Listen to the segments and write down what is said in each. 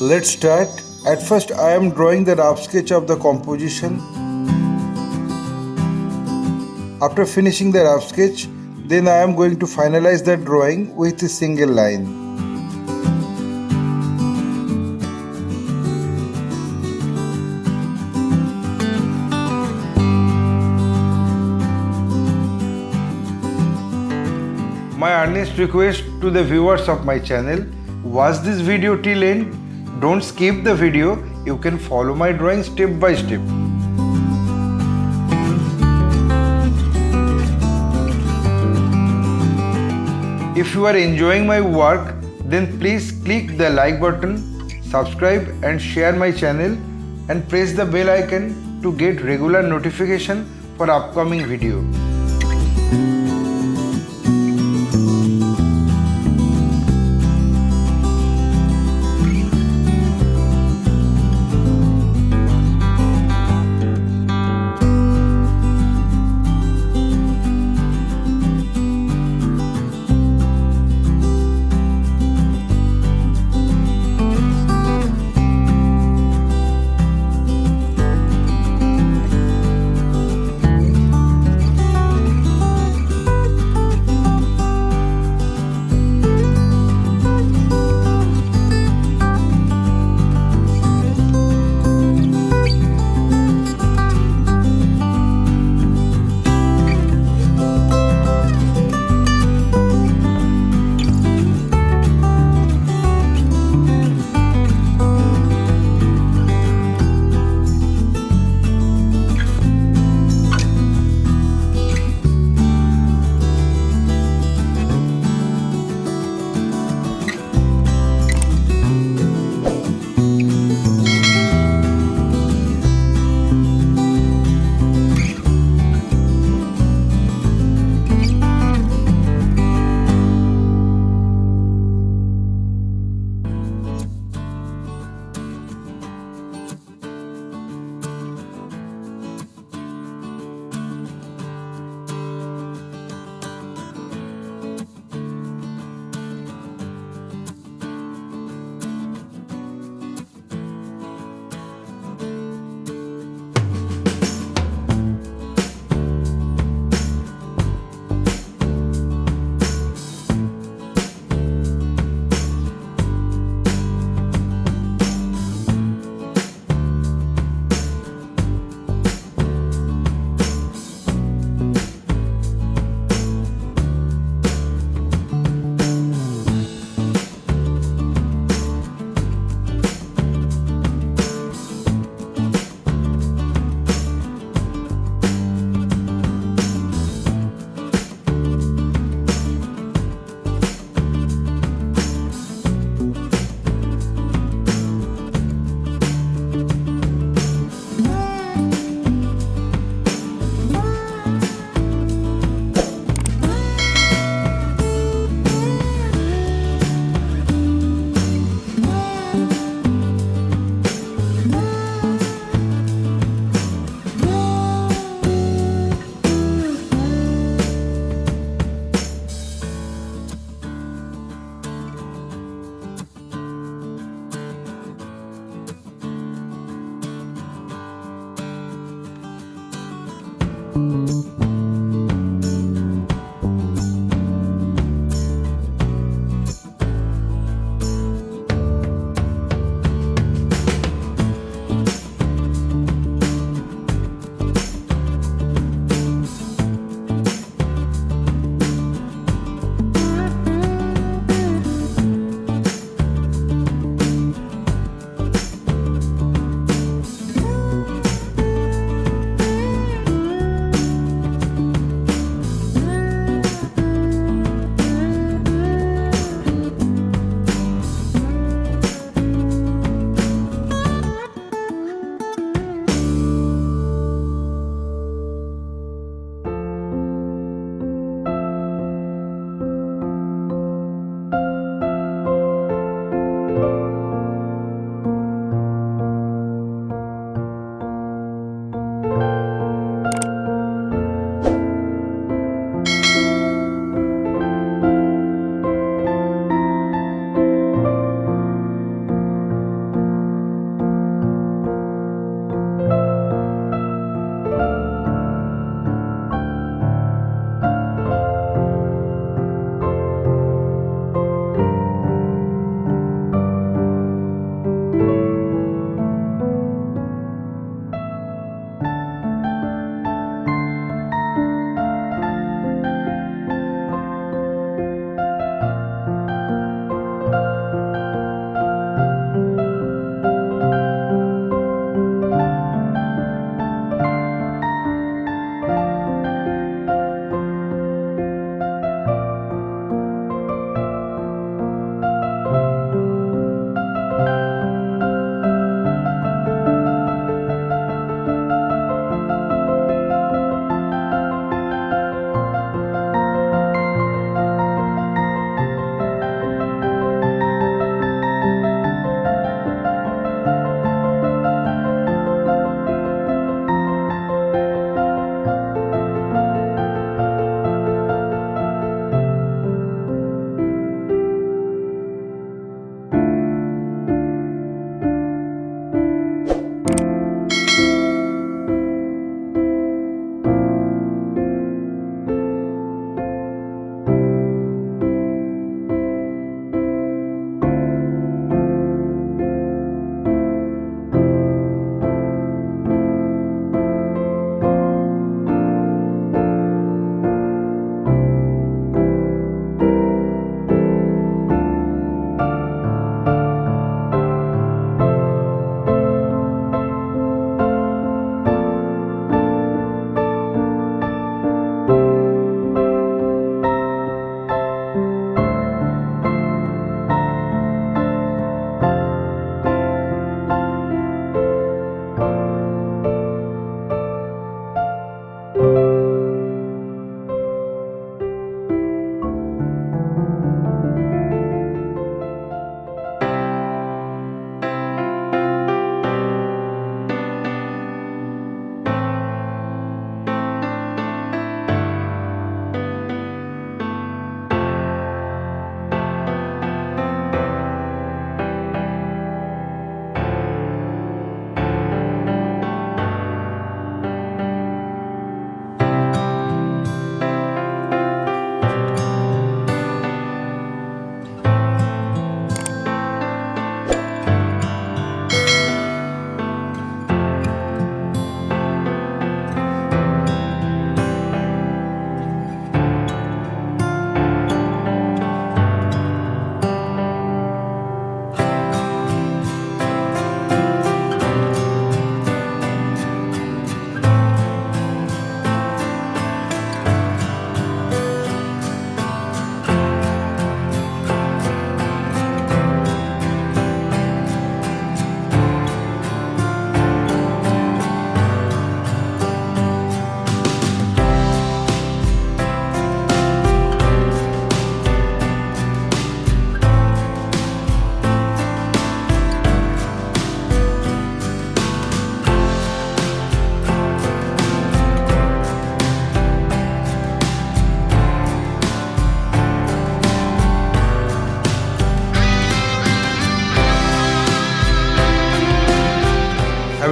Let's start. At first I am drawing the rough sketch of the composition. After finishing the rough sketch, then I am going to finalize the drawing with a single line. My earnest request to the viewers of my channel, watch this video till end. Don't skip the video. You can follow my drawing step by step. If you are enjoying my work, then please click the like button, subscribe and share my channel and press the bell icon to get regular notification for upcoming video.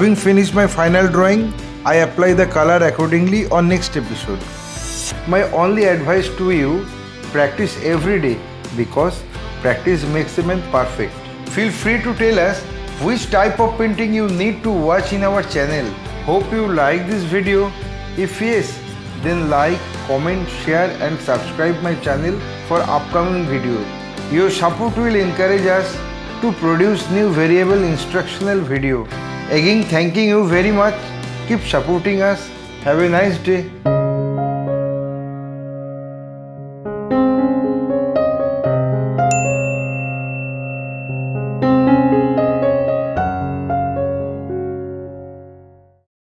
Having finished my final drawing, I apply the color accordingly on next episode. My only advice to you, practice every day because practice makes a man perfect. Feel free to tell us which type of painting you need to watch in our channel. Hope you like this video. If yes, then like, comment, share and subscribe my channel for upcoming videos. Your support will encourage us to produce new variable instructional video. Again, thanking you very much. Keep supporting us. Have a nice day.